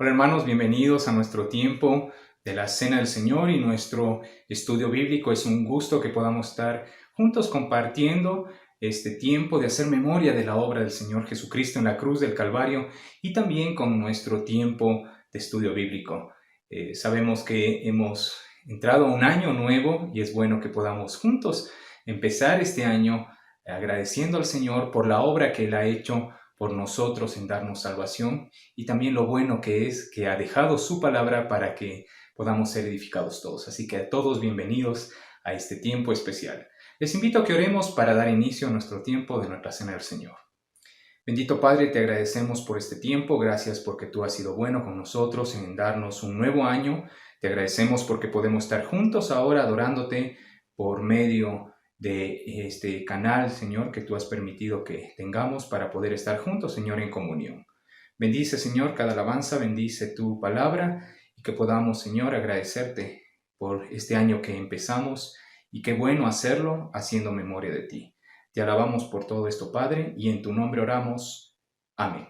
Hola hermanos, bienvenidos a nuestro tiempo de la Cena del Señor y nuestro estudio bíblico. Es un gusto que podamos estar juntos compartiendo este tiempo de hacer memoria de la obra del Señor Jesucristo en la cruz del Calvario y también con nuestro tiempo de estudio bíblico. Sabemos que hemos entrado a un año nuevo y es bueno que podamos juntos empezar este año agradeciendo al Señor por la obra que Él ha hecho por nosotros en darnos salvación y también lo bueno que es que ha dejado su palabra para que podamos ser edificados todos. Así que a todos bienvenidos a este tiempo especial. Les invito a que oremos para dar inicio a nuestro tiempo de nuestra Cena del Señor. Bendito Padre, te agradecemos por este tiempo, gracias porque tú has sido bueno con nosotros en darnos un nuevo año. Te agradecemos porque podemos estar juntos ahora adorándote por medio de este canal, Señor, que tú has permitido que tengamos para poder estar juntos, Señor, en comunión. Bendice, Señor, cada alabanza, bendice tu palabra y que podamos, Señor, agradecerte por este año que empezamos y qué bueno hacerlo haciendo memoria de ti. Te alabamos por todo esto, Padre, y en tu nombre oramos. Amén.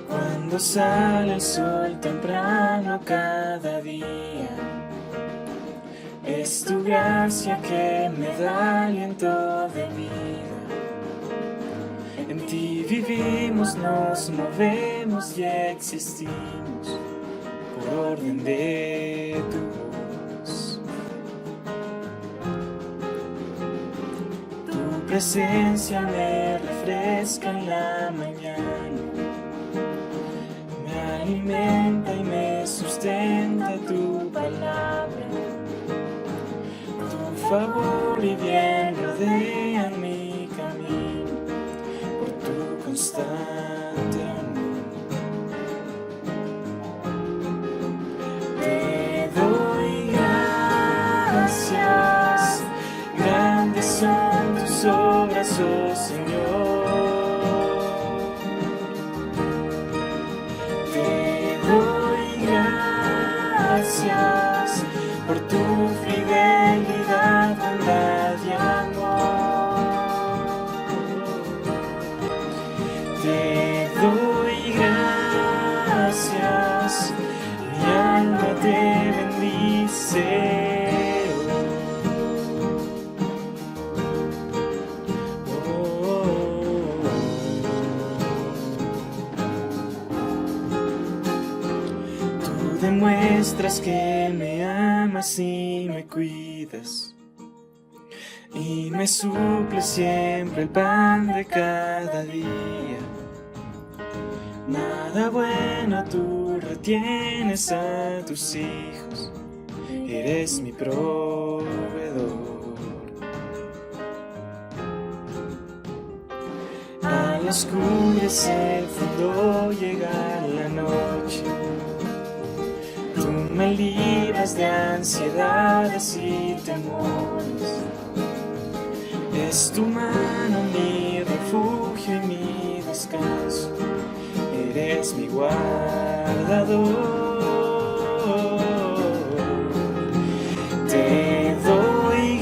Cuando sale el sol temprano cada día, es tu gracia que me da aliento de vida. En ti vivimos, nos movemos y existimos por orden de tu voz. Tu presencia me refresca en la mañana, alimenta y me sustenta tu palabra. Tu favor y bien rodean mi camino por tu constante amor. Te doy gracias, grandes son tus obras, oh Señor. Gracias por tu fidelidad, bondad y amor. Te doy gracias, mi alma te bendice. Demuestras que me amas y me cuidas, y me suples siempre el pan de cada día. Nada bueno tú retienes a tus hijos, eres mi proveedor. Al oscurecer el fondo llega la noche, me libras de ansiedades y temores. Es tu mano mi refugio y mi descanso, eres mi guardador. Te doy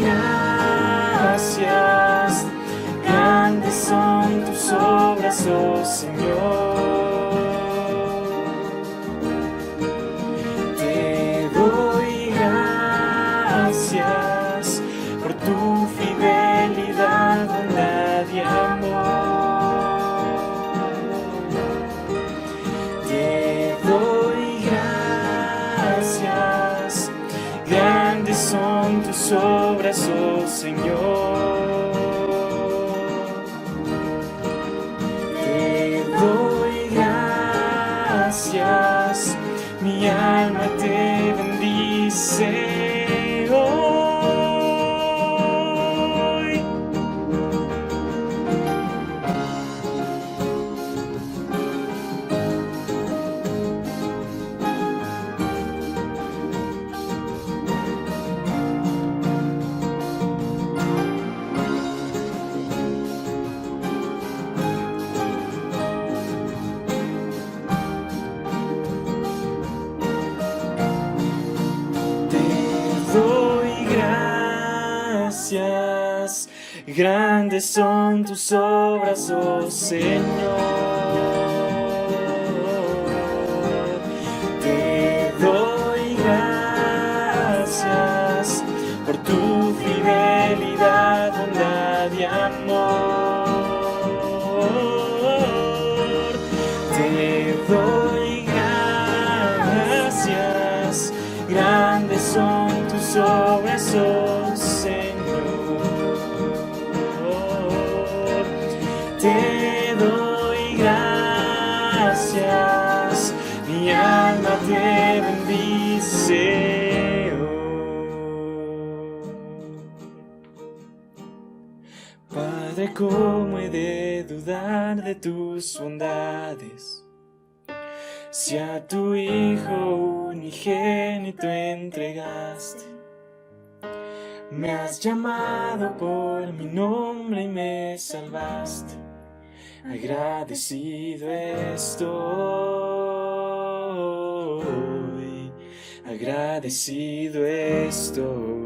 gracias, grandes son tus obras, oh Señor. Por tu fidelidad, bondad y amor. Te doy gracias, grandes son tus obras, oh Señor. Te doy gracias, mi alma te bendice. Oh, grandes son tus obras, oh Señor. Te doy gracias por tu fidelidad, bondad y amor. Te doy gracias, grandes son tus obras, oh Señor. Te doy gracias, mi alma te bendice. Padre, ¿cómo he de dudar de tus bondades? Si a tu Hijo unigénito entregaste, me has llamado por mi nombre y me salvaste. Agradecido estoy, agradecido estoy.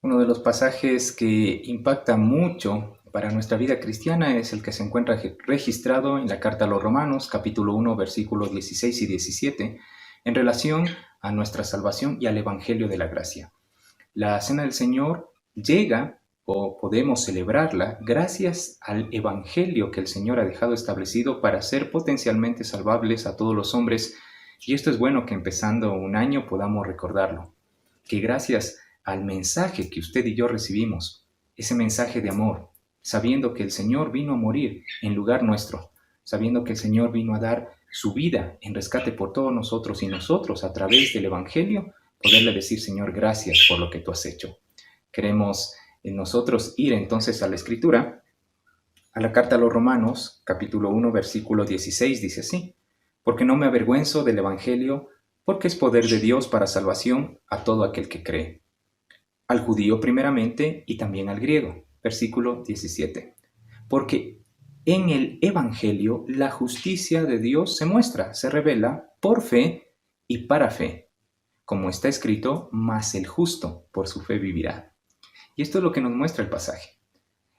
Uno de los pasajes que impacta mucho para nuestra vida cristiana es el que se encuentra registrado en la carta a los Romanos, capítulo 1, versículos 16 y 17, en relación a nuestra salvación y al Evangelio de la Gracia. La Cena del Señor llega, o podemos celebrarla, gracias al Evangelio que el Señor ha dejado establecido para ser potencialmente salvables a todos los hombres, y esto es bueno que empezando un año podamos recordarlo, que gracias al mensaje que usted y yo recibimos, ese mensaje de amor, sabiendo que el Señor vino a morir en lugar nuestro, sabiendo que el Señor vino a dar su vida en rescate por todos nosotros y nosotros a través del Evangelio, poderle decir, Señor, gracias por lo que tú has hecho. Queremos nosotros ir entonces a la Escritura, a la carta a los Romanos, capítulo 1, versículo 16, dice así: porque no me avergüenzo del Evangelio, porque es poder de Dios para salvación a todo aquel que cree, al judío primeramente y también al griego. Versículo 17. Porque en el Evangelio la justicia de Dios se muestra, se revela por fe y para fe. Como está escrito, mas el justo por su fe vivirá. Y esto es lo que nos muestra el pasaje.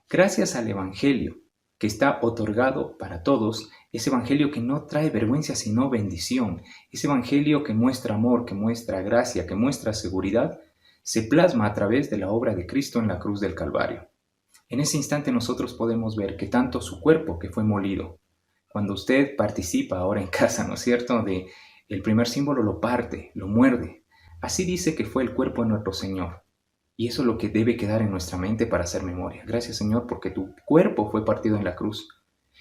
Gracias al Evangelio que está otorgado para todos, ese Evangelio que no trae vergüenza sino bendición, ese Evangelio que muestra amor, que muestra gracia, que muestra seguridad, se plasma a través de la obra de Cristo en la cruz del Calvario. En ese instante nosotros podemos ver que tanto su cuerpo que fue molido, cuando usted participa ahora en casa, ¿no es cierto?, de el primer símbolo lo parte, lo muerde. Así dice que fue el cuerpo de nuestro Señor. Y eso es lo que debe quedar en nuestra mente para hacer memoria. Gracias, Señor, porque tu cuerpo fue partido en la cruz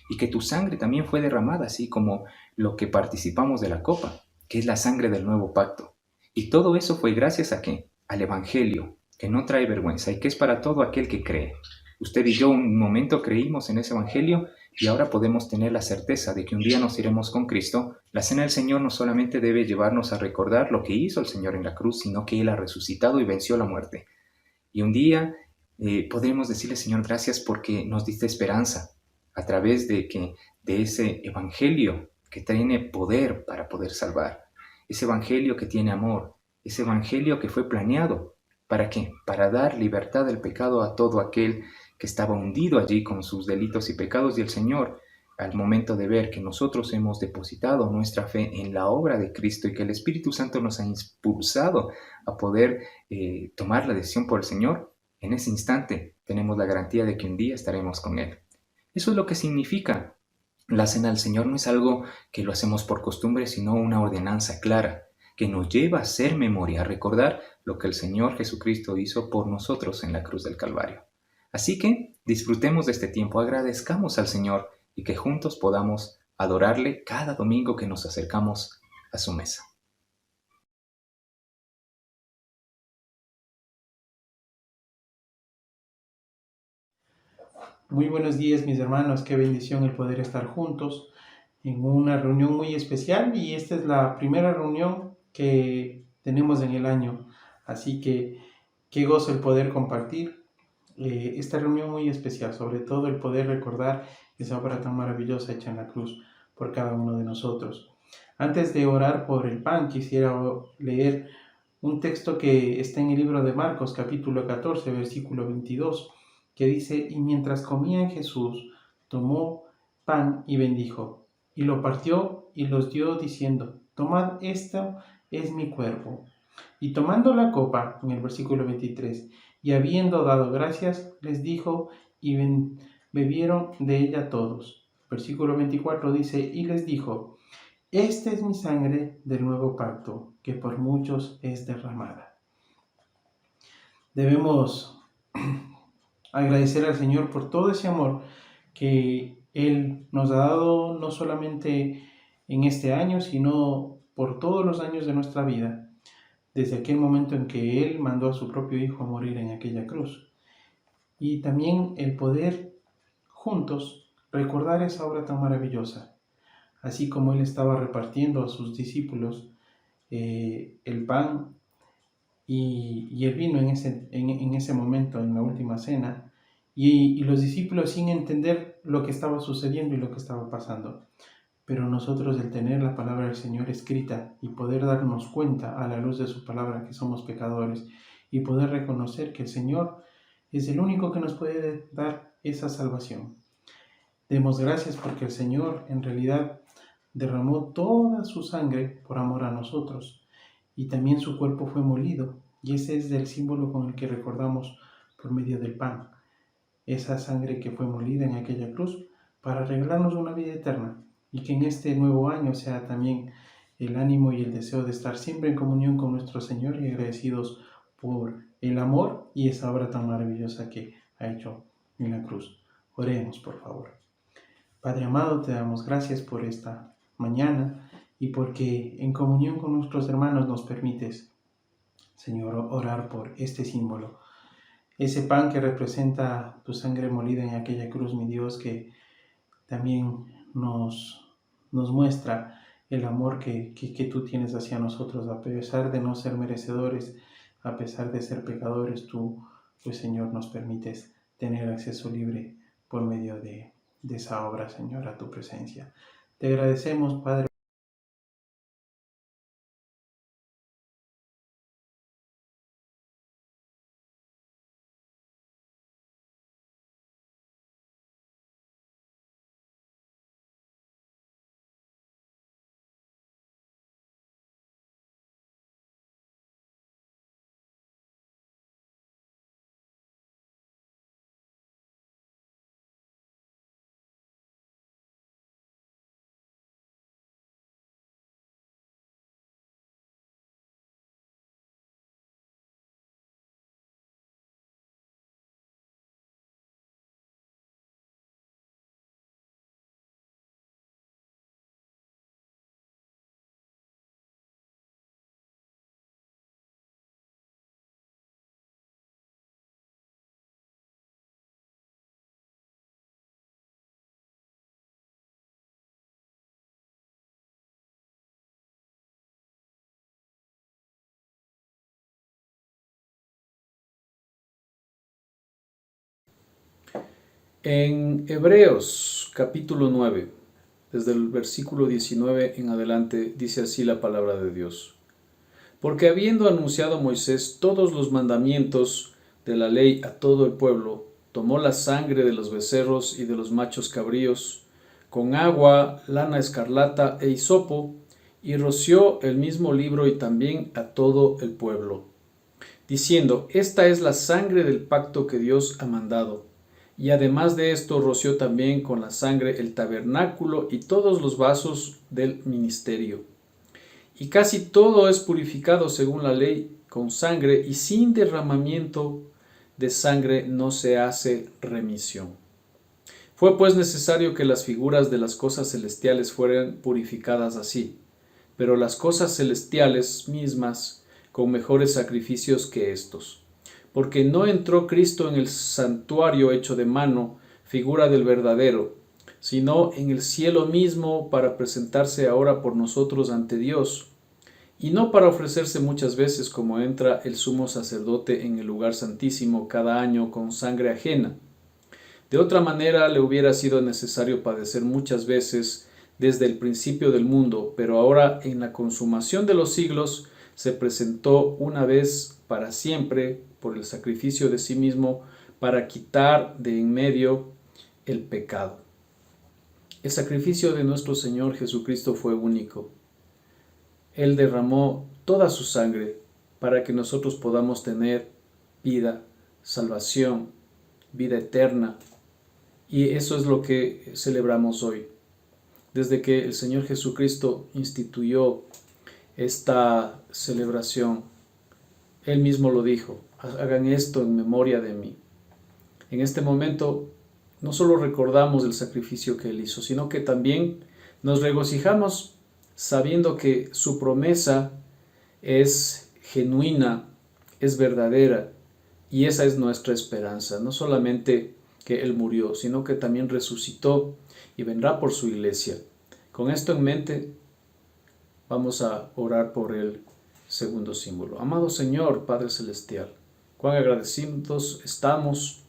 y que tu sangre también fue derramada, así como lo que participamos de la copa, que es la sangre del nuevo pacto. Y todo eso fue gracias a ¿qué? Al Evangelio, que no trae vergüenza y que es para todo aquel que cree. Usted y yo un momento creímos en ese Evangelio y ahora podemos tener la certeza de que un día nos iremos con Cristo. La Cena del Señor no solamente debe llevarnos a recordar lo que hizo el Señor en la cruz, sino que Él ha resucitado y venció la muerte. Y un día podremos decirle, Señor, gracias porque nos diste esperanza a través de ese Evangelio que tiene poder para poder salvar. Ese Evangelio que tiene amor. Ese Evangelio que fue planeado. ¿Para qué? Para dar libertad del pecado a todo aquel que estaba hundido allí con sus delitos y pecados. Y el Señor, al momento de ver que nosotros hemos depositado nuestra fe en la obra de Cristo y que el Espíritu Santo nos ha impulsado a poder tomar la decisión por el Señor, en ese instante tenemos la garantía de que un día estaremos con Él. Eso es lo que significa la Cena del Señor. No es algo que lo hacemos por costumbre, sino una ordenanza clara que nos lleva a hacer memoria, a recordar lo que el Señor Jesucristo hizo por nosotros en la cruz del Calvario. Así que disfrutemos de este tiempo, agradezcamos al Señor y que juntos podamos adorarle cada domingo que nos acercamos a su mesa. Muy buenos días, mis hermanos. Qué bendición el poder estar juntos en una reunión muy especial, y esta es la primera reunión que tenemos en el año. Así que qué gozo el poder compartir esta reunión muy especial, sobre todo el poder recordar esa obra tan maravillosa hecha en la cruz por cada uno de nosotros. Antes de orar por el pan, quisiera leer un texto que está en el libro de Marcos, capítulo 14, versículo 22, que dice: y mientras comían Jesús, tomó pan y bendijo, y lo partió y los dio diciendo: tomad, esto es mi cuerpo. Y tomando la copa, en el versículo 23, y habiendo dado gracias, les dijo, y bebieron de ella todos. Versículo 24 dice: y les dijo: esta es mi sangre del nuevo pacto, que por muchos es derramada. Debemos agradecer al Señor por todo ese amor que Él nos ha dado, no solamente en este año, sino por todos los años de nuestra vida, desde aquel momento en que Él mandó a su propio Hijo a morir en aquella cruz. Y también el poder juntos recordar esa obra tan maravillosa. Así como Él estaba repartiendo a sus discípulos el pan y el vino en ese momento, en la última cena, y los discípulos sin entender lo que estaba sucediendo y lo que estaba pasando. Pero nosotros, el tener la palabra del Señor escrita y poder darnos cuenta a la luz de su palabra que somos pecadores y poder reconocer que el Señor es el único que nos puede dar esa salvación. Demos gracias porque el Señor en realidad derramó toda su sangre por amor a nosotros, y también su cuerpo fue molido, y ese es el símbolo con el que recordamos por medio del pan, esa sangre que fue molida en aquella cruz para regalarnos una vida eterna, y que en este nuevo año sea también el ánimo y el deseo de estar siempre en comunión con nuestro Señor y agradecidos por el amor y esa obra tan maravillosa que ha hecho en la cruz. Oremos, por favor. Padre amado, te damos gracias por esta mañana y porque en comunión con nuestros hermanos nos permites, Señor, orar por este símbolo. Ese pan que representa tu sangre molida en aquella cruz, mi Dios, que también nos muestra el amor que tú tienes hacia nosotros, a pesar de no ser merecedores, a pesar de ser pecadores, tú, pues Señor, nos permites tener acceso libre por medio de esa obra, Señor, a tu presencia. Te agradecemos, Padre. En Hebreos capítulo 9, desde el versículo 19 en adelante, dice así la palabra de Dios. Porque habiendo anunciado Moisés todos los mandamientos de la ley a todo el pueblo, tomó la sangre de los becerros y de los machos cabríos, con agua, lana escarlata e hisopo, y roció el mismo libro y también a todo el pueblo, diciendo: esta es la sangre del pacto que Dios ha mandado. Y además de esto roció también con la sangre el tabernáculo y todos los vasos del ministerio. Y casi todo es purificado según la ley con sangre, y sin derramamiento de sangre no se hace remisión. Fue pues necesario que las figuras de las cosas celestiales fueran purificadas así, pero las cosas celestiales mismas con mejores sacrificios que estos. Porque no entró Cristo en el santuario hecho de mano, figura del verdadero, sino en el cielo mismo para presentarse ahora por nosotros ante Dios. y no para ofrecerse muchas veces como entra el sumo sacerdote en el lugar santísimo cada año con sangre ajena. De otra manera le hubiera sido necesario padecer muchas veces desde el principio del mundo, pero ahora en la consumación de los siglos se presentó una vez para siempre por el sacrificio de sí mismo para quitar de en medio el pecado. El sacrificio de nuestro Señor Jesucristo fue único. Él derramó toda su sangre para que nosotros podamos tener vida, salvación, vida eterna. Y eso es lo que celebramos hoy. Desde que el Señor Jesucristo instituyó esta celebración, Él mismo lo dijo: hagan esto en memoria de mí. En este momento no solo recordamos el sacrificio que Él hizo, sino que también nos regocijamos sabiendo que su promesa es genuina, es verdadera, y esa es nuestra esperanza. No solamente que Él murió, sino que también resucitó y vendrá por su iglesia. Con esto en mente, vamos a orar por el segundo símbolo. Amado Señor, Padre Celestial, cuán agradecidos estamos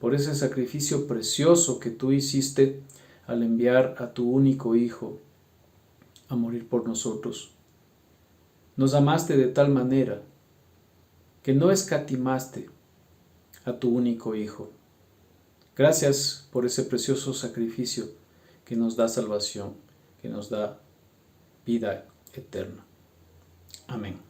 por ese sacrificio precioso que tú hiciste al enviar a tu único Hijo a morir por nosotros. Nos amaste de tal manera que no escatimaste a tu único Hijo. Gracias por ese precioso sacrificio que nos da salvación, que nos da vida eterna. Amén.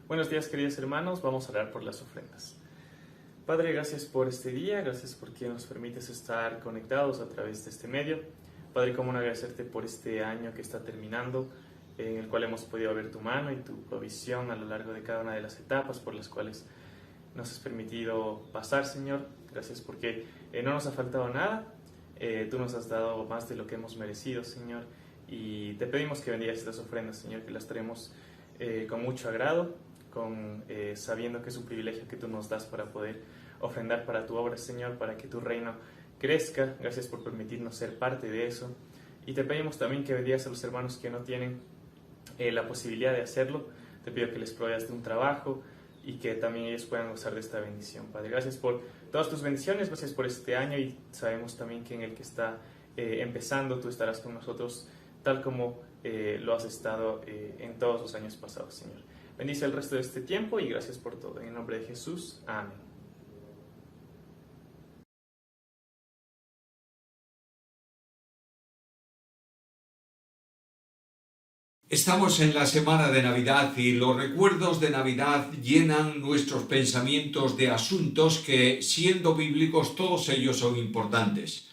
Buenos días, queridos hermanos, vamos a orar por las ofrendas. Padre, gracias por este día, gracias porque nos permites estar conectados a través de este medio. Padre, cómo no agradecerte por este año que está terminando, en el cual hemos podido ver tu mano y tu provisión a lo largo de cada una de las etapas por las cuales nos has permitido pasar, Señor. Gracias porque no nos ha faltado nada, tú nos has dado más de lo que hemos merecido, Señor, y te pedimos que bendigas estas ofrendas, Señor, que las traemos con mucho agrado, sabiendo que es un privilegio que tú nos das para poder ofrendar para tu obra, Señor, para que tu reino crezca. Gracias por permitirnos ser parte de eso. Y te pedimos también que bendigas a los hermanos que no tienen la posibilidad de hacerlo. Te pido que les proveas de un trabajo y que también ellos puedan gozar de esta bendición, Padre. Gracias por todas tus bendiciones, gracias por este año, y sabemos también que en el que está empezando tú estarás con nosotros tal como lo has estado en todos los años pasados, Señor. Bendice el resto de este tiempo y gracias por todo. En el nombre de Jesús. Amén. Estamos en la semana de Navidad y los recuerdos de Navidad llenan nuestros pensamientos de asuntos que, siendo bíblicos, todos ellos son importantes.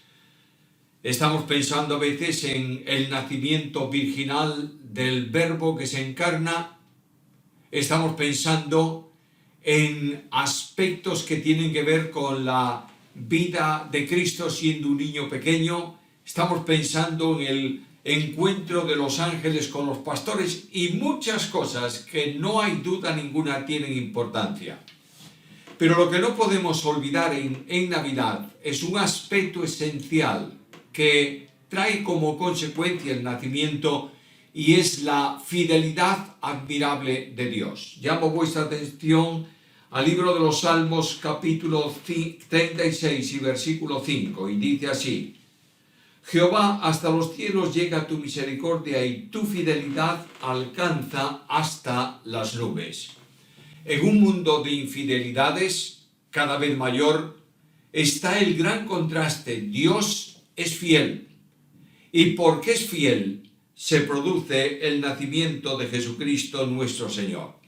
Estamos pensando a veces en el nacimiento virginal del Verbo que se encarna. Estamos pensando en aspectos que tienen que ver con la vida de Cristo siendo un niño pequeño. Estamos pensando en el encuentro de los ángeles con los pastores y muchas cosas que no hay duda ninguna tienen importancia. Pero lo que no podemos olvidar en Navidad es un aspecto esencial que trae como consecuencia el nacimiento, y es la fidelidad admirable de Dios. Llamo vuestra atención al libro de los Salmos capítulo 36 y versículo 5, y dice así: Jehová, hasta los cielos llega tu misericordia y tu fidelidad alcanza hasta las nubes. En un mundo de infidelidades cada vez mayor está el gran contraste. Dios es fiel. Y porque es fiel, se produce el nacimiento de Jesucristo nuestro Señor.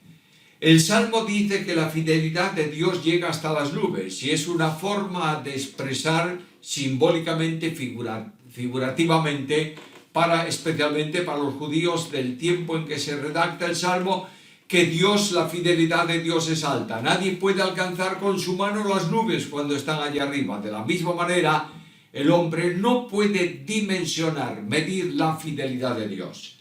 El Salmo dice que la fidelidad de Dios llega hasta las nubes y es una forma de expresar simbólicamente, figurativamente, especialmente para los judíos del tiempo en que se redacta el Salmo, que la fidelidad de Dios es alta. Nadie puede alcanzar con su mano las nubes cuando están allá arriba. De la misma manera, el hombre no puede dimensionar, medir la fidelidad de Dios.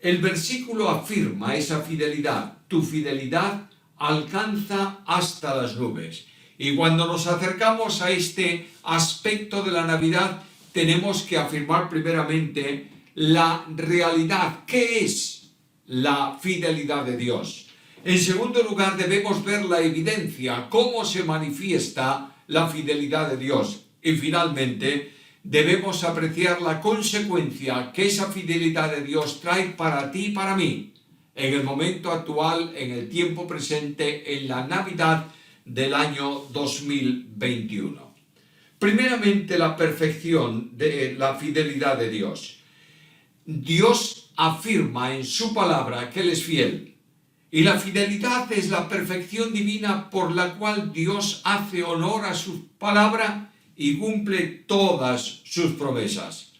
El versículo afirma esa fidelidad. Tu fidelidad alcanza hasta las nubes. Y cuando nos acercamos a este aspecto de la Navidad, tenemos que afirmar primeramente la realidad. ¿Qué es la fidelidad de Dios? En segundo lugar, debemos ver la evidencia, cómo se manifiesta la fidelidad de Dios. Y finalmente, debemos apreciar la consecuencia que esa fidelidad de Dios trae para ti y para mí, en el momento actual, en el tiempo presente, en la Navidad del año 2021. Primeramente, la perfección de la fidelidad de Dios. Dios afirma en su palabra que Él es fiel. Y la fidelidad es la perfección divina por la cual Dios hace honor a su palabra y cumple todas sus promesas.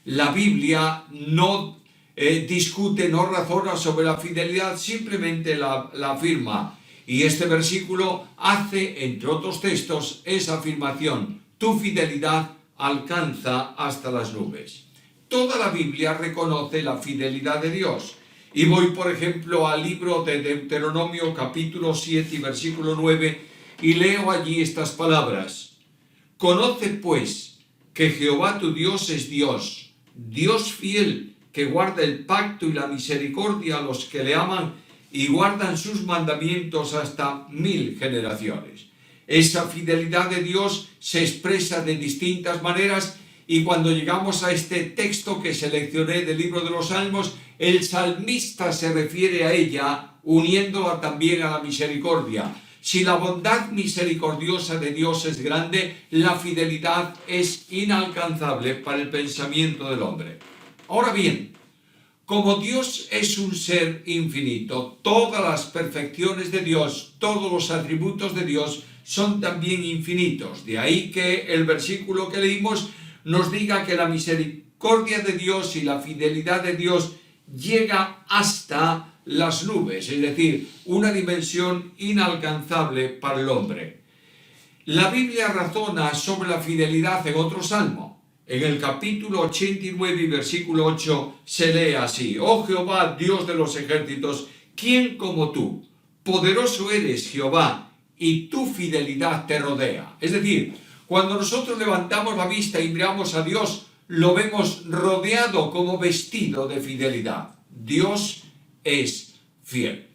La Biblia no discute, no razona sobre la fidelidad, simplemente la afirma. Y este versículo hace, entre otros textos, esa afirmación: tu fidelidad alcanza hasta las nubes. Toda la Biblia reconoce la fidelidad de Dios. Y voy, por ejemplo, al libro de Deuteronomio, capítulo 7 y versículo 9, y leo allí estas palabras: Conoce, pues, que Jehová tu Dios es Dios, Dios fiel, que guarda el pacto y la misericordia a los que le aman y guardan sus mandamientos hasta 1000 generaciones. Esa fidelidad de Dios se expresa de distintas maneras, y cuando llegamos a este texto que seleccioné del libro de los Salmos, el salmista se refiere a ella uniéndola también a la misericordia. Si la bondad misericordiosa de Dios es grande, la fidelidad es inalcanzable para el pensamiento del hombre. Ahora bien, como Dios es un ser infinito, todas las perfecciones de Dios, todos los atributos de Dios son también infinitos. De ahí que el versículo que leímos nos diga que la misericordia de Dios y la fidelidad de Dios llega hasta las nubes, es decir, una dimensión inalcanzable para el hombre. La Biblia razona sobre la fidelidad en otro salmo. En el capítulo 89 y versículo 8 se lee así: Oh Jehová, Dios de los ejércitos, ¿quién como tú? Poderoso eres, Jehová, y tu fidelidad te rodea. Es decir, cuando nosotros levantamos la vista y miramos a Dios, lo vemos rodeado como vestido de fidelidad. Dios es fiel.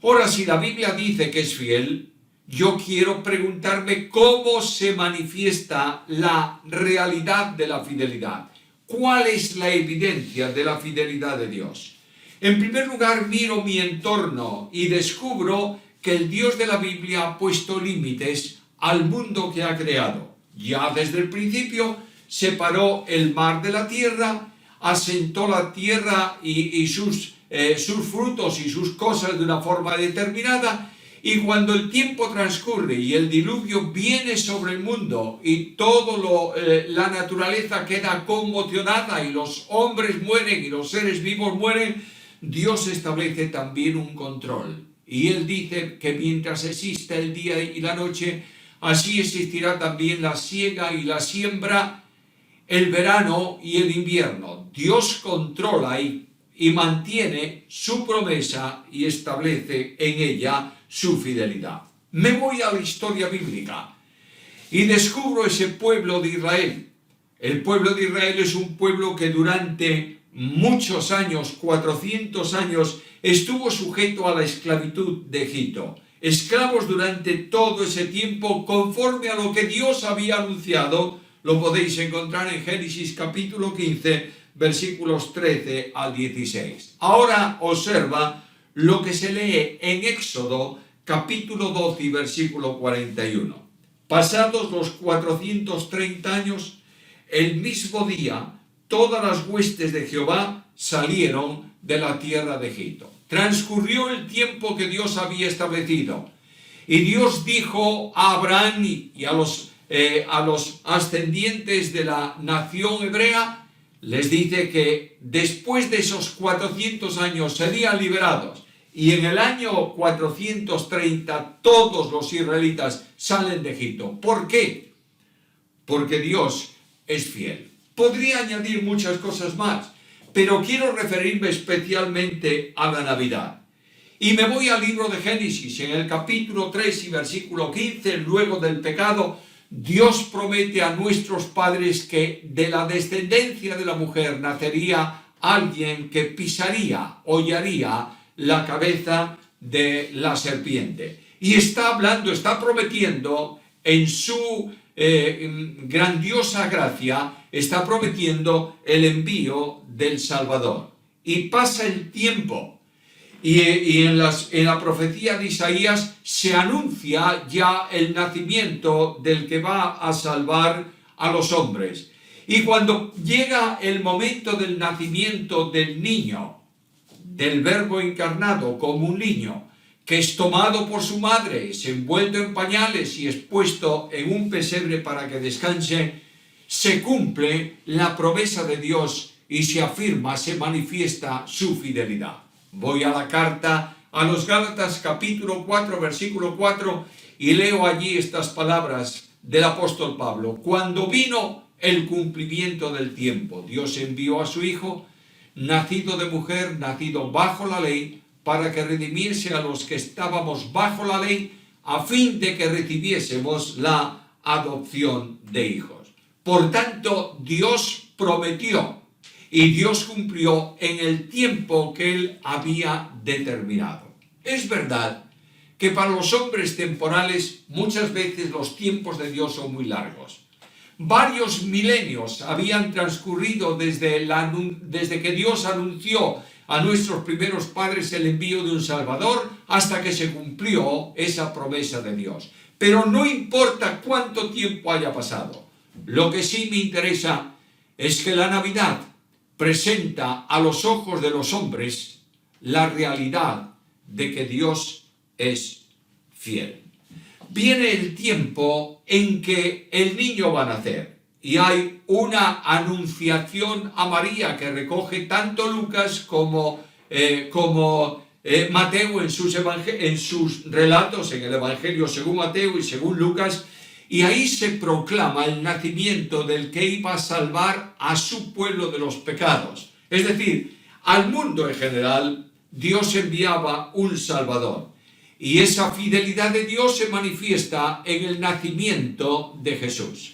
Ahora, si la Biblia dice que es fiel, yo quiero preguntarme cómo se manifiesta la realidad de la fidelidad. ¿Cuál es la evidencia de la fidelidad de Dios? En primer lugar, miro mi entorno y descubro que el Dios de la Biblia ha puesto límites al mundo que ha creado. Ya desde el principio separó el mar de la tierra, asentó la tierra y sus frutos y sus cosas de una forma determinada. Y cuando el tiempo transcurre y el diluvio viene sobre el mundo y la naturaleza queda conmocionada y los hombres mueren y los seres vivos mueren, Dios establece también un control. Y Él dice que mientras exista el día y la noche, así existirá también la siega y la siembra, el verano y el invierno. Dios controla y mantiene su promesa y establece en ella su fidelidad. Me voy a la historia bíblica y descubro ese pueblo de Israel. El pueblo de Israel es un pueblo que durante muchos años, 400 años, estuvo sujeto a la esclavitud de Egipto. esclavos durante todo ese tiempo, conforme a lo que Dios había anunciado. Lo podéis encontrar en Génesis capítulo 15, versículos 13 al 16. Ahora observa lo que se lee en Éxodo capítulo 12 y versículo 41. Pasados los 430 años, el mismo día, todas las huestes de Jehová salieron de la tierra de Egipto. Transcurrió el tiempo que Dios había establecido. Y Dios dijo a Abraham y a los ascendientes de la nación hebrea, les dice que después de esos 400 años serían liberados. Y en el año 430 todos los israelitas salen de Egipto. ¿Por qué? Porque Dios es fiel. Podría añadir muchas cosas más, pero quiero referirme especialmente a la Navidad. Y me voy al libro de Génesis, en el capítulo 3 y versículo 15, luego del pecado, Dios promete a nuestros padres que de la descendencia de la mujer nacería alguien que pisaría, hollaría la cabeza de la serpiente. Y está prometiendo en su grandiosa gracia, está prometiendo el envío del Salvador. Y pasa el tiempo, y en la profecía de Isaías se anuncia ya el nacimiento del que va a salvar a los hombres. Y cuando llega el momento del nacimiento del niño, del Verbo encarnado como un niño, que es tomado por su madre, es envuelto en pañales y es puesto en un pesebre para que descanse, se cumple la promesa de Dios y se afirma, se manifiesta su fidelidad. Voy a la carta a los Gálatas capítulo 4, versículo 4, y leo allí estas palabras del apóstol Pablo. Cuando vino el cumplimiento del tiempo, Dios envió a su Hijo, nacido de mujer, nacido bajo la ley, para que redimiese a los que estábamos bajo la ley, a fin de que recibiésemos la adopción de hijos. Por tanto, Dios prometió y Dios cumplió en el tiempo que Él había determinado. Es verdad que para los hombres temporales muchas veces los tiempos de Dios son muy largos. Varios milenios habían transcurrido desde que Dios anunció a nuestros primeros padres el envío de un Salvador hasta que se cumplió esa promesa de Dios. Pero no importa cuánto tiempo haya pasado. Lo que sí me interesa es que la Navidad presenta a los ojos de los hombres la realidad de que Dios es fiel. Viene el tiempo en que el niño va a nacer y hay una anunciación a María que recoge tanto Lucas como Mateo en sus relatos, en el Evangelio según Mateo y según Lucas, y ahí se proclama el nacimiento del que iba a salvar a su pueblo de los pecados. Es decir, al mundo en general, Dios enviaba un Salvador. Y esa fidelidad de Dios se manifiesta en el nacimiento de Jesús.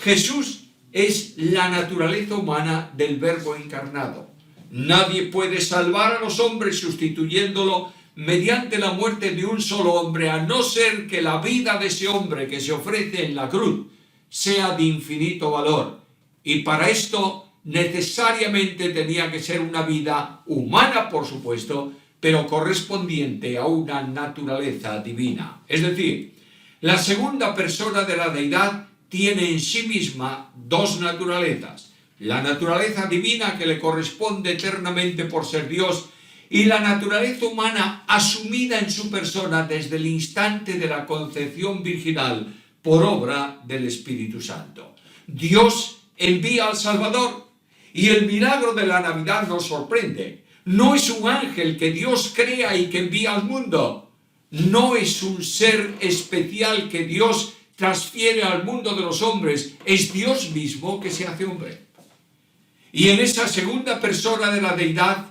Jesús es la naturaleza humana del Verbo encarnado. Nadie puede salvar a los hombres sustituyéndolo mediante la muerte de un solo hombre, a no ser que la vida de ese hombre que se ofrece en la cruz sea de infinito valor. Y para esto necesariamente tenía que ser una vida humana, por supuesto, pero correspondiente a una naturaleza divina. Es decir, la segunda persona de la deidad tiene en sí misma dos naturalezas. La naturaleza divina que le corresponde eternamente por ser Dios y la naturaleza humana asumida en su persona desde el instante de la concepción virginal por obra del Espíritu Santo. Dios envía al Salvador y el milagro de la Navidad nos sorprende. No es un ángel que Dios crea y que envía al mundo. No es un ser especial que Dios transfiere al mundo de los hombres. Es Dios mismo que se hace hombre. Y en esa segunda persona de la deidad,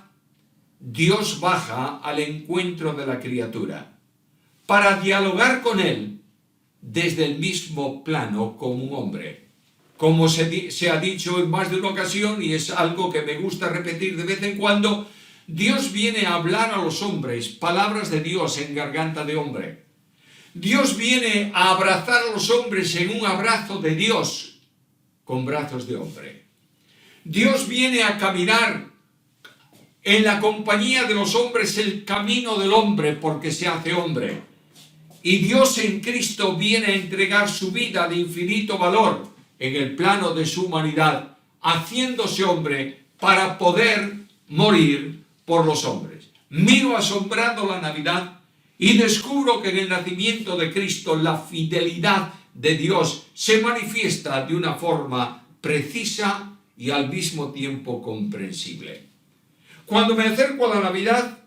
Dios baja al encuentro de la criatura para dialogar con él desde el mismo plano como un hombre. Como se ha dicho en más de una ocasión, y es algo que me gusta repetir de vez en cuando, Dios viene a hablar a los hombres palabras de Dios en garganta de hombre. Dios viene a abrazar a los hombres en un abrazo de Dios con brazos de hombre. Dios viene a caminar en la compañía de los hombres el camino del hombre porque se hace hombre. Y Dios en Cristo viene a entregar su vida de infinito valor en el plano de su humanidad, haciéndose hombre para poder morir por los hombres. Miro asombrado la Navidad y descubro que en el nacimiento de Cristo la fidelidad de Dios se manifiesta de una forma precisa y al mismo tiempo comprensible. Cuando me acerco a la Navidad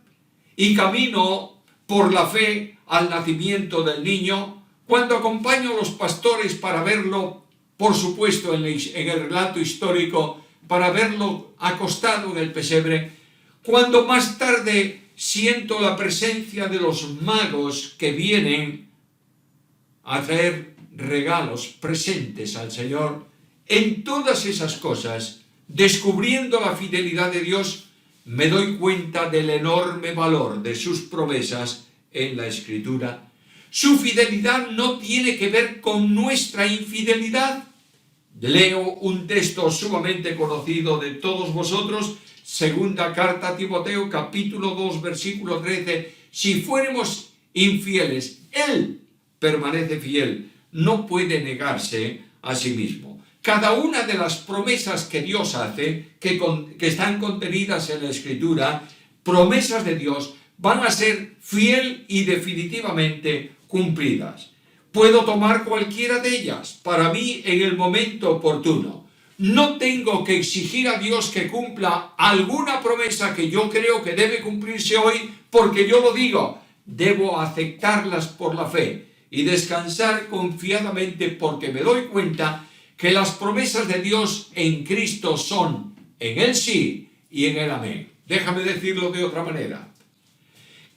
y camino por la fe al nacimiento del niño, cuando acompaño a los pastores para verlo, por supuesto en el relato histórico, para verlo acostado en el pesebre, cuando más tarde siento la presencia de los magos que vienen a traer regalos, presentes al Señor, en todas esas cosas, descubriendo la fidelidad de Dios, me doy cuenta del enorme valor de sus promesas en la Escritura. Su fidelidad no tiene que ver con nuestra infidelidad. Leo un texto sumamente conocido de todos vosotros, segunda carta a Timoteo, capítulo 2, versículo 13. Si fuéramos infieles, Él permanece fiel, no puede negarse a sí mismo. Cada una de las promesas que Dios hace, que están contenidas en la Escritura, promesas de Dios, van a ser fiel y definitivamente cumplidas. Puedo tomar cualquiera de ellas para mí en el momento oportuno. No tengo que exigir a Dios que cumpla alguna promesa que yo creo que debe cumplirse hoy porque yo lo digo. Debo aceptarlas por la fe y descansar confiadamente porque me doy cuenta que las promesas de Dios en Cristo son en el sí y en el amén. Déjame decirlo de otra manera.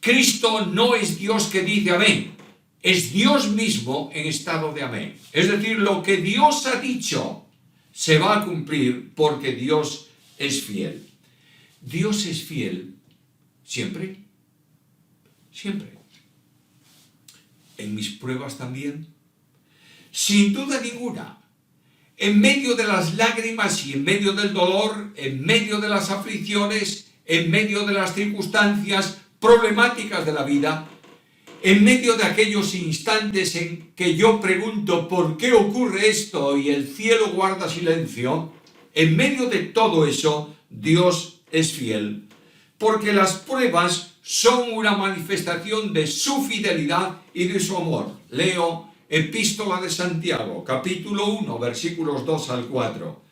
Cristo no es Dios que dice amén, es Dios mismo en estado de amén. Es decir, lo que Dios ha dicho se va a cumplir porque Dios es fiel. Dios es fiel siempre, siempre. En mis pruebas también, sin duda ninguna. En medio de las lágrimas y en medio del dolor, en medio de las aflicciones, en medio de las circunstancias problemáticas de la vida, en medio de aquellos instantes en que yo pregunto ¿por qué ocurre esto? Y el cielo guarda silencio, en medio de todo eso, Dios es fiel, porque las pruebas son una manifestación de su fidelidad y de su amor. Leo Epístola de Santiago, capítulo 1, versículos 2 al 4.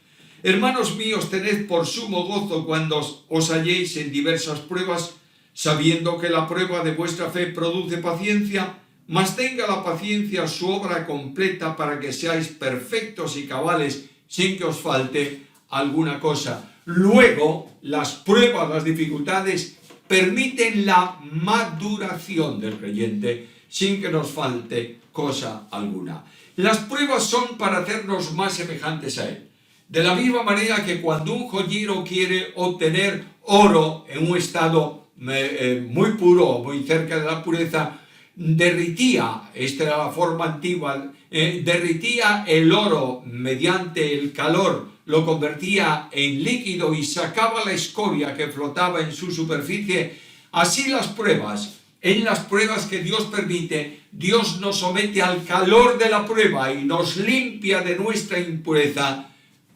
Hermanos míos, tened por sumo gozo cuando os halléis en diversas pruebas, sabiendo que la prueba de vuestra fe produce paciencia, mas tenga la paciencia su obra completa para que seáis perfectos y cabales sin que os falte alguna cosa. Luego, las pruebas, las dificultades permiten la maduración del creyente sin que nos falte cosa alguna. Las pruebas son para hacernos más semejantes a Él. De la misma manera que cuando un joyero quiere obtener oro en un estado muy puro, muy cerca de la pureza, derritía, esta era la forma antigua, derritía el oro mediante el calor, lo convertía en líquido y sacaba la escoria que flotaba en su superficie. Así las pruebas, en las pruebas que Dios permite, Dios nos somete al calor de la prueba y nos limpia de nuestra impureza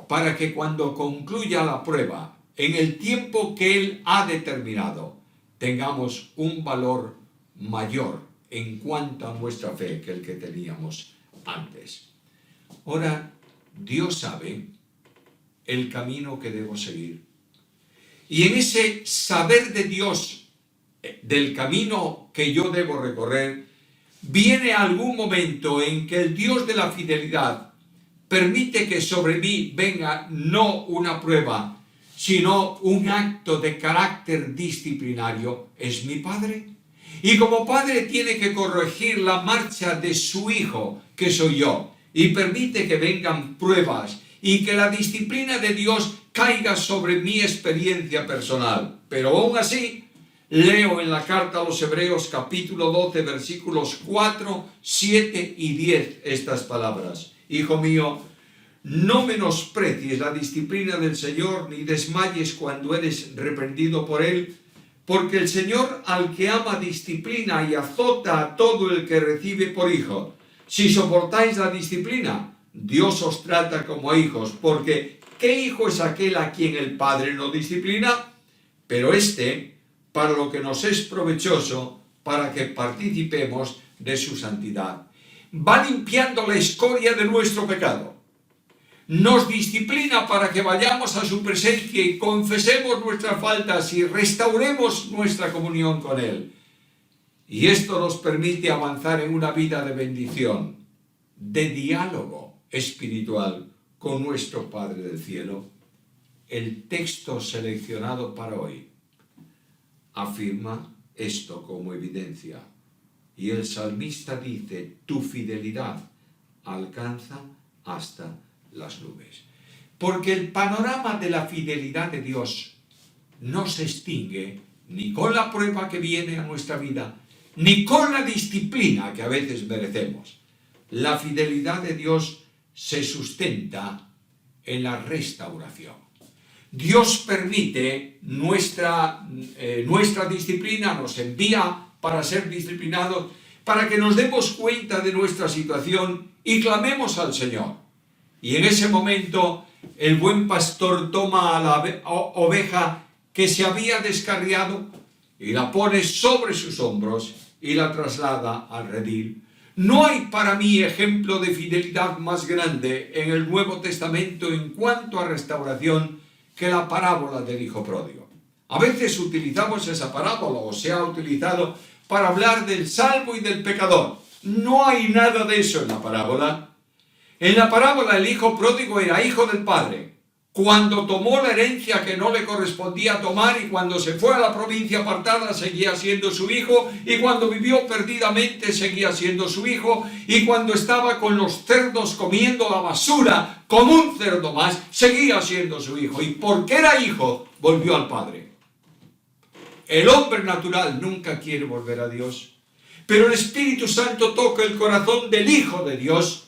para que cuando concluya la prueba, en el tiempo que Él ha determinado, tengamos un valor mayor en cuanto a nuestra fe que el que teníamos antes. Ahora, Dios sabe el camino que debo seguir. Y en ese saber de Dios, del camino que yo debo recorrer, viene algún momento en que el Dios de la fidelidad permite que sobre mí venga no una prueba, sino un acto de carácter disciplinario. Es mi Padre. Y como Padre tiene que corregir la marcha de su Hijo, que soy yo, y permite que vengan pruebas y que la disciplina de Dios caiga sobre mi experiencia personal. Pero aún así, Leo en la carta a los Hebreos capítulo 12 versículos 4, 7 y 10 estas palabras. Hijo mío, no menosprecies la disciplina del Señor, ni desmayes cuando eres reprendido por Él, porque el Señor al que ama disciplina y azota a todo el que recibe por hijo. Si soportáis la disciplina, Dios os trata como hijos, porque ¿qué hijo es aquel a quien el Padre no disciplina? Pero para lo que nos es provechoso, para que participemos de su santidad. Va limpiando la escoria de nuestro pecado. Nos disciplina para que vayamos a su presencia y confesemos nuestras faltas y restauremos nuestra comunión con Él. Y esto nos permite avanzar en una vida de bendición, de diálogo espiritual con nuestro Padre del Cielo. El texto seleccionado para hoy afirma esto como evidencia. Y el salmista dice, tu fidelidad alcanza hasta las nubes. Porque el panorama de la fidelidad de Dios no se extingue ni con la prueba que viene a nuestra vida, ni con la disciplina que a veces merecemos. La fidelidad de Dios se sustenta en la restauración. Dios permite nuestra disciplina, nos envía para ser disciplinados, para que nos demos cuenta de nuestra situación y clamemos al Señor. Y en ese momento el buen pastor toma a la oveja que se había descarriado y la pone sobre sus hombros y la traslada al redil. No hay para mí ejemplo de fidelidad más grande en el Nuevo Testamento en cuanto a restauración que la parábola del hijo pródigo. A veces utilizamos esa parábola o se ha utilizado para hablar del salvo y del pecador. No hay nada de eso en la parábola. En la parábola el hijo pródigo era hijo del padre. Cuando tomó la herencia que no le correspondía tomar y cuando se fue a la provincia apartada seguía siendo su hijo, y cuando vivió perdidamente seguía siendo su hijo, y cuando estaba con los cerdos comiendo la basura como un cerdo más seguía siendo su hijo, y porque era hijo volvió al padre. El hombre natural nunca quiere volver a Dios, pero el Espíritu Santo toca el corazón del Hijo de Dios.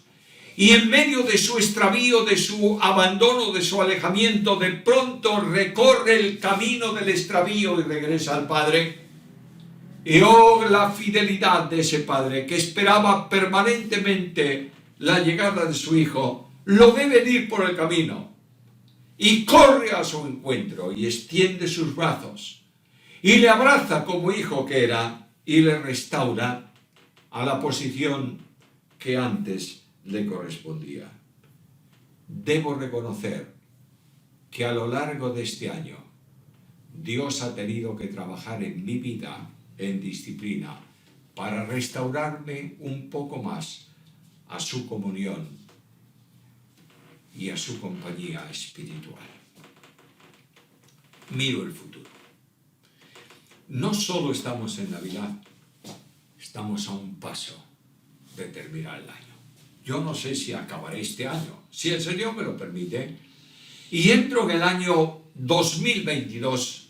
Y en medio de su extravío, de su abandono, de su alejamiento, de pronto recorre el camino del extravío y regresa al Padre. Y la fidelidad de ese padre que esperaba permanentemente la llegada de su hijo, lo ve venir por el camino y corre a su encuentro y extiende sus brazos y le abraza como hijo que era y le restaura a la posición que antes le correspondía. Debo reconocer que a lo largo de este año Dios ha tenido que trabajar en mi vida en disciplina para restaurarme un poco más a su comunión y a su compañía espiritual. Miro el futuro. No solo estamos en Navidad, estamos a un paso de terminar el año. Yo no sé si acabaré este año, si el Señor me lo permite, y entro en el año 2022.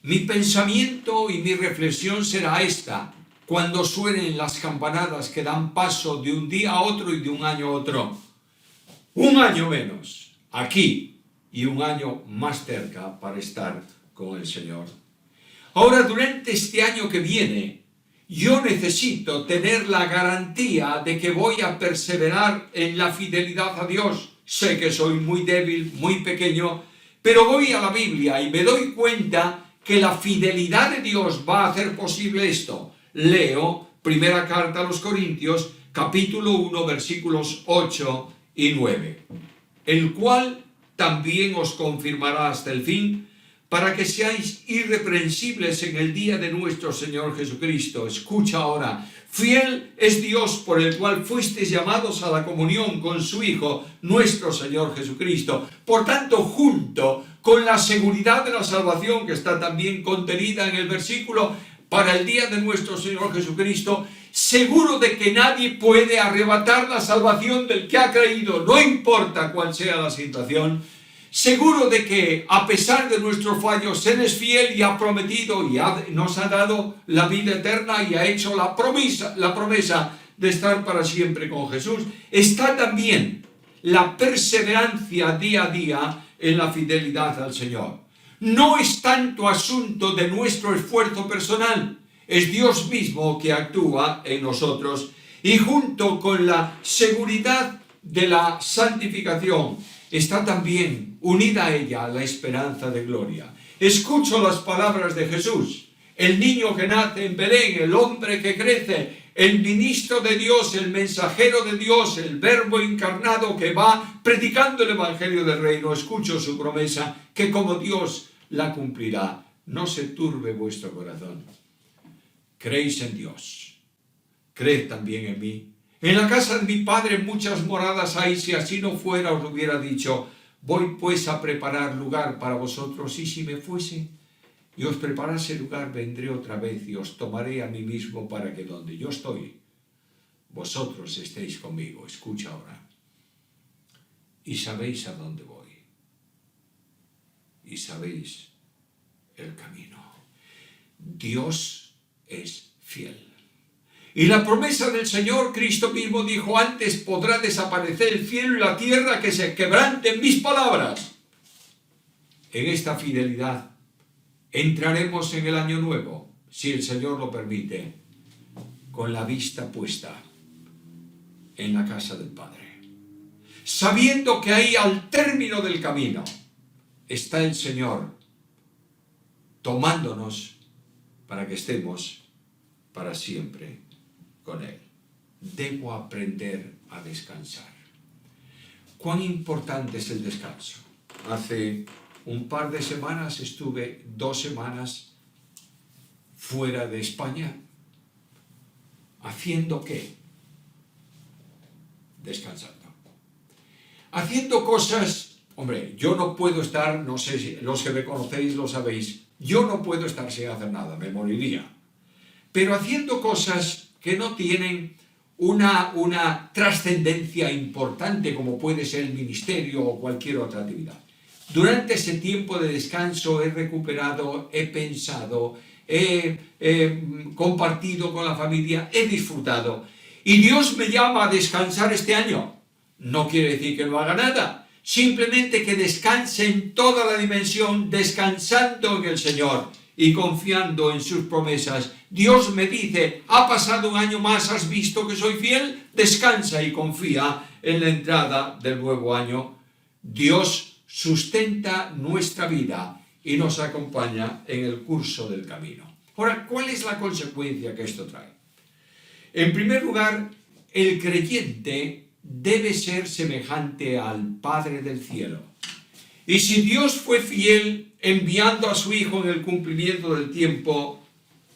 Mi pensamiento y mi reflexión será esta, cuando suenen las campanadas que dan paso de un día a otro y de un año a otro. Un año menos aquí y un año más cerca para estar con el Señor. Ahora, durante este año que viene, yo necesito tener la garantía de que voy a perseverar en la fidelidad a Dios. Sé que soy muy débil, muy pequeño, pero voy a la Biblia y me doy cuenta que la fidelidad de Dios va a hacer posible esto. Leo primera carta a los Corintios, capítulo 1, versículos 8 y 9, el cual también os confirmará hasta el fin, para que seáis irreprensibles en el día de nuestro Señor Jesucristo. Escucha ahora. Fiel es Dios por el cual fuisteis llamados a la comunión con su Hijo, nuestro Señor Jesucristo. Por tanto, junto con la seguridad de la salvación que está también contenida en el versículo, para el día de nuestro Señor Jesucristo, seguro de que nadie puede arrebatar la salvación del que ha creído, no importa cuál sea la situación. seguro de que a pesar de nuestros fallos, Él es fiel y ha prometido y nos ha dado la vida eterna y ha hecho la promesa de estar para siempre con Jesús. Está también la perseverancia día a día en la fidelidad al Señor. No es tanto asunto de nuestro esfuerzo personal, es Dios mismo que actúa en nosotros, y junto con la seguridad de la santificación está también unida a ella la esperanza de gloria. Escucho las palabras de Jesús: el niño que nace en Belén, el hombre que crece, el ministro de Dios, el mensajero de Dios, el verbo encarnado que va predicando el evangelio del reino. Escucho su promesa, que como Dios la cumplirá. No se turbe vuestro corazón. Creéis en Dios, creed también en mí. En la casa de mi Padre muchas moradas hay. Si así no fuera, os lo hubiera dicho. Voy pues a preparar lugar para vosotros, y si me fuese y os preparase lugar, vendré otra vez y os tomaré a mí mismo, para que donde yo estoy, vosotros estéis conmigo. Escucha ahora. Y sabéis a dónde voy. Y sabéis el camino. Dios es fiel. Y la promesa del Señor, Cristo mismo dijo: antes podrá desaparecer el cielo y la tierra que se quebranten mis palabras. En esta fidelidad entraremos en el año nuevo, si el Señor lo permite, con la vista puesta en la casa del Padre, sabiendo que ahí, al término del camino, está el Señor tomándonos para que estemos para siempre con Él. Debo aprender a descansar. ¿Cuán importante es el descanso? Hace un par de semanas estuve 2 semanas fuera de España. ¿Haciendo qué? Descansando. Haciendo cosas. Hombre, yo no puedo estar, no sé si los que me conocéis lo sabéis, yo no puedo estar sin hacer nada, me moriría. Pero haciendo cosas que no tienen una trascendencia importante, como puede ser el ministerio o cualquier otra actividad. Durante ese tiempo de descanso he recuperado, he pensado, he compartido con la familia, he disfrutado. Y Dios me llama a descansar este año. No quiere decir que no haga nada, simplemente que descanse en toda la dimensión, descansando en el Señor y confiando en sus promesas. Dios me dice: ha pasado un año más, ¿has visto que soy fiel? Descansa y confía en la entrada del nuevo año. Dios sustenta nuestra vida y nos acompaña en el curso del camino. Ahora, ¿cuál es la consecuencia que esto trae? En primer lugar, el creyente debe ser semejante al Padre del cielo. Y si Dios fue fiel enviando a su Hijo en el cumplimiento del tiempo,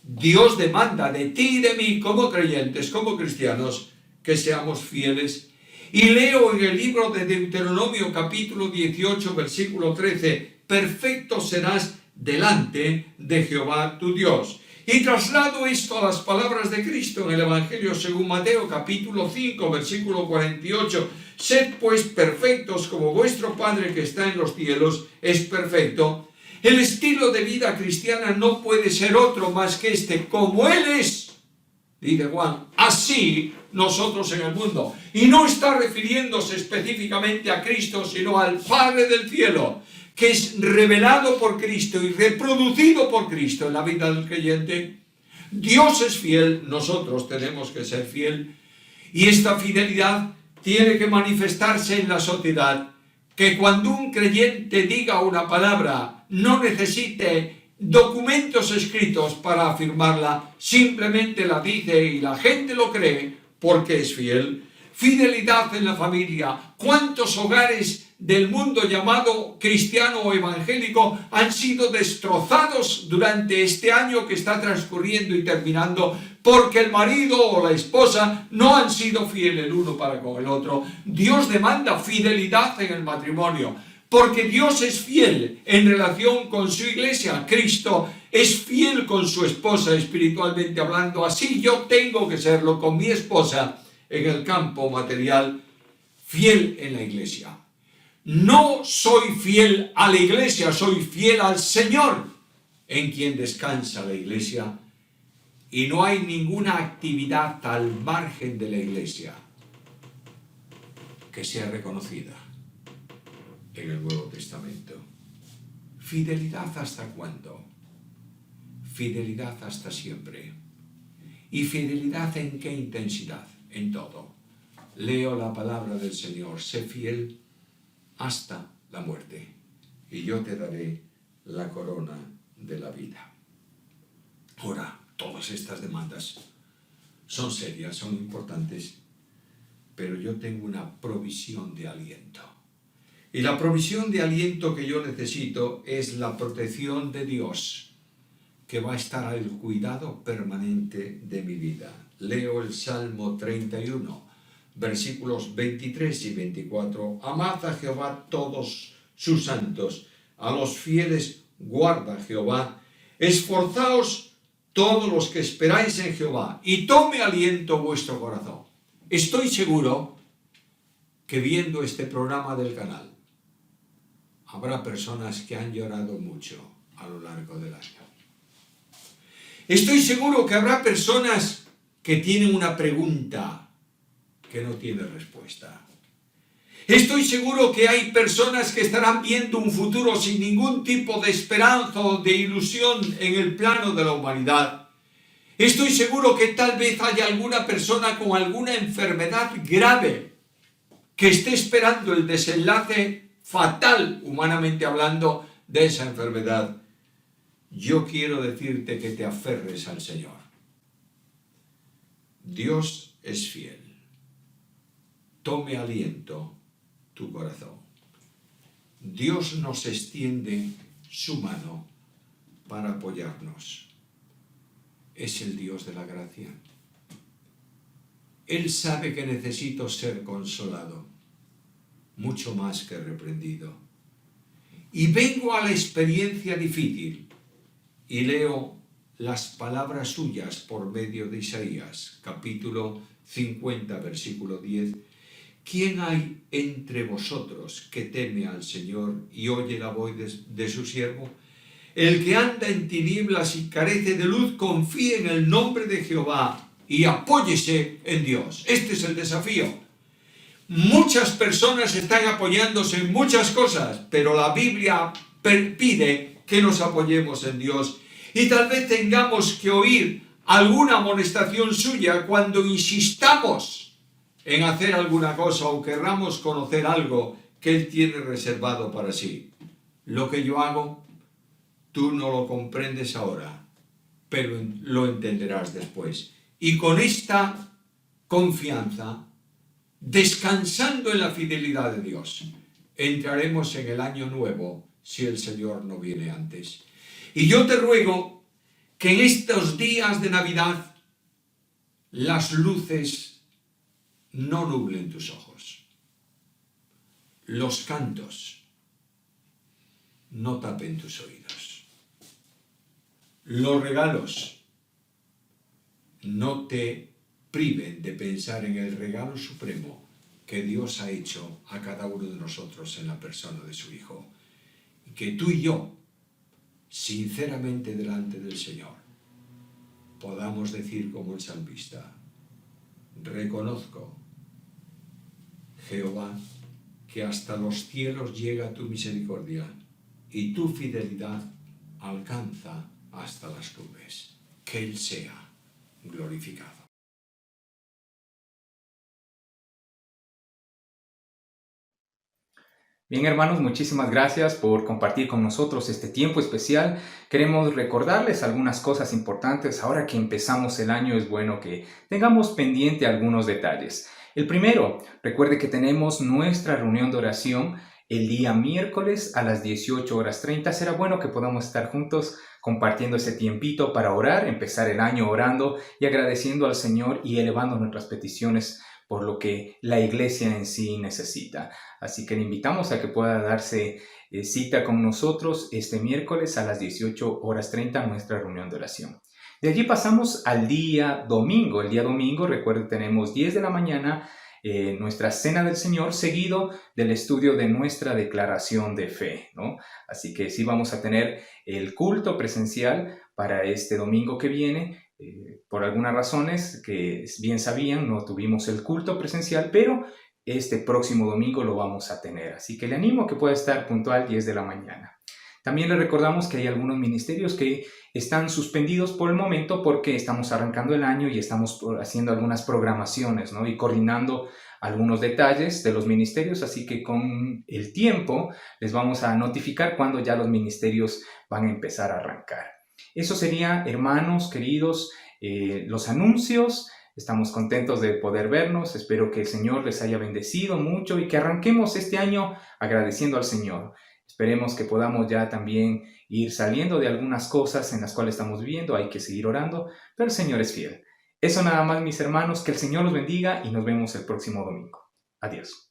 Dios demanda de ti y de mí, como creyentes, como cristianos, que seamos fieles. Y leo en el libro de Deuteronomio capítulo 18, versículo 13: perfecto serás delante de Jehová tu Dios. Y traslado esto a las palabras de Cristo en el Evangelio según Mateo capítulo 5, versículo 48. Sed pues perfectos como vuestro Padre que está en los cielos es perfecto. El estilo de vida cristiana no puede ser otro más que este: como Él es, dice Juan, así nosotros en el mundo. Y no está refiriéndose específicamente a Cristo, sino al Padre del cielo, que es revelado por Cristo y reproducido por Cristo en la vida del creyente. Dios es fiel, nosotros tenemos que ser fiel, y esta fidelidad tiene que manifestarse en la sociedad, que cuando un creyente diga una palabra no necesite documentos escritos para afirmarla, simplemente la dice y la gente lo cree porque es fiel. Fidelidad en la familia. ¿Cuántos hogares del mundo llamado cristiano o evangélico han sido destrozados durante este año que está transcurriendo y terminando porque el marido o la esposa no han sido fieles el uno para con el otro? Dios demanda fidelidad en el matrimonio, porque Dios es fiel en relación con su iglesia. Cristo es fiel con su esposa espiritualmente hablando. Así yo tengo que serlo con mi esposa en el campo material, fiel en la iglesia. No soy fiel a la iglesia, soy fiel al Señor, en quien descansa la iglesia, y no hay ninguna actividad al margen de la iglesia que sea reconocida en el Nuevo Testamento. ¿Fidelidad hasta cuándo? Fidelidad hasta siempre. ¿Y fidelidad en qué intensidad? En todo. Leo la palabra del Señor: sé fiel hasta la muerte, y yo te daré la corona de la vida. Ahora, todas estas demandas son serias, son importantes, pero yo tengo una provisión de aliento. Y la provisión de aliento que yo necesito es la protección de Dios, que va a estar al cuidado permanente de mi vida. Leo el Salmo 31, versículos 23 y 24. Amad a Jehová todos sus santos, a los fieles guarda Jehová. Esforzaos todos los que esperáis en Jehová, y tome aliento vuestro corazón. Estoy seguro que viendo este programa del canal, habrá personas que han llorado mucho a lo largo del año. Estoy seguro que habrá personas que tienen una pregunta que no tiene respuesta. Estoy seguro que hay personas que estarán viendo un futuro sin ningún tipo de esperanza o de ilusión en el plano de la humanidad. Estoy seguro que tal vez haya alguna persona con alguna enfermedad grave que esté esperando el desenlace fatal, humanamente hablando, de esa enfermedad. Yo quiero decirte que te aferres al Señor. Dios es fiel. Tome aliento tu corazón. Dios nos extiende su mano para apoyarnos. Es el Dios de la gracia. Él sabe que necesito ser consolado, mucho más que reprendido. Y vengo a la experiencia difícil y leo las palabras suyas por medio de Isaías, capítulo 50, versículo 10. ¿Quién hay entre vosotros que teme al Señor y oye la voz de su siervo? El que anda en tinieblas y carece de luz, confíe en el nombre de Jehová y apóyese en Dios. Este es el desafío. Muchas personas están apoyándose en muchas cosas, pero la Biblia pide que nos apoyemos en Dios. Y tal vez tengamos que oír alguna amonestación suya cuando insistamos en hacer alguna cosa o querramos conocer algo que Él tiene reservado para sí. Lo que yo hago, tú no lo comprendes ahora, pero lo entenderás después. Y con esta confianza, descansando en la fidelidad de Dios, entraremos en el año nuevo si el Señor no viene antes. Y yo te ruego que en estos días de Navidad las luces no nublen tus ojos. Los cantos no tapen tus oídos. Los regalos no te priven de pensar en el regalo supremo que Dios ha hecho a cada uno de nosotros en la persona de su Hijo. Y que tú y yo, sinceramente delante del Señor, podamos decir como el salmista: reconozco, Jehová, que hasta los cielos llega tu misericordia y tu fidelidad alcanza hasta las nubes. Que Él sea glorificado. Bien, hermanos, muchísimas gracias por compartir con nosotros este tiempo especial. Queremos recordarles algunas cosas importantes. Ahora que empezamos el año, es bueno que tengamos pendiente algunos detalles. El primero, recuerde que tenemos nuestra reunión de oración el día miércoles a las 18:30. Será bueno que podamos estar juntos compartiendo ese tiempito para orar, empezar el año orando y agradeciendo al Señor y elevando nuestras peticiones por lo que la iglesia en sí necesita. Así que le invitamos a que pueda darse cita con nosotros este miércoles a las 18:30 nuestra reunión de oración. De allí pasamos al día domingo. El día domingo, recuerden, tenemos 10 de la mañana nuestra Cena del Señor, seguido del estudio de nuestra declaración de fe, ¿no? Así que sí vamos a tener el culto presencial para este domingo que viene. Por algunas razones que bien sabían, no tuvimos el culto presencial, pero este próximo domingo lo vamos a tener. Así que le animo a que pueda estar puntual 10 de la mañana. También le recordamos que hay algunos ministerios que están suspendidos por el momento porque estamos arrancando el año y estamos haciendo algunas programaciones, ¿no? Y coordinando algunos detalles de los ministerios, así que con el tiempo les vamos a notificar cuando ya los ministerios van a empezar a arrancar. Eso sería, hermanos queridos, los anuncios. Estamos contentos de poder vernos. Espero que el Señor les haya bendecido mucho y que arranquemos este año agradeciendo al Señor. Esperemos que podamos ya también ir saliendo de algunas cosas en las cuales estamos viviendo. Hay que seguir orando, pero el Señor es fiel. Eso nada más, mis hermanos. Que el Señor los bendiga y nos vemos el próximo domingo. Adiós.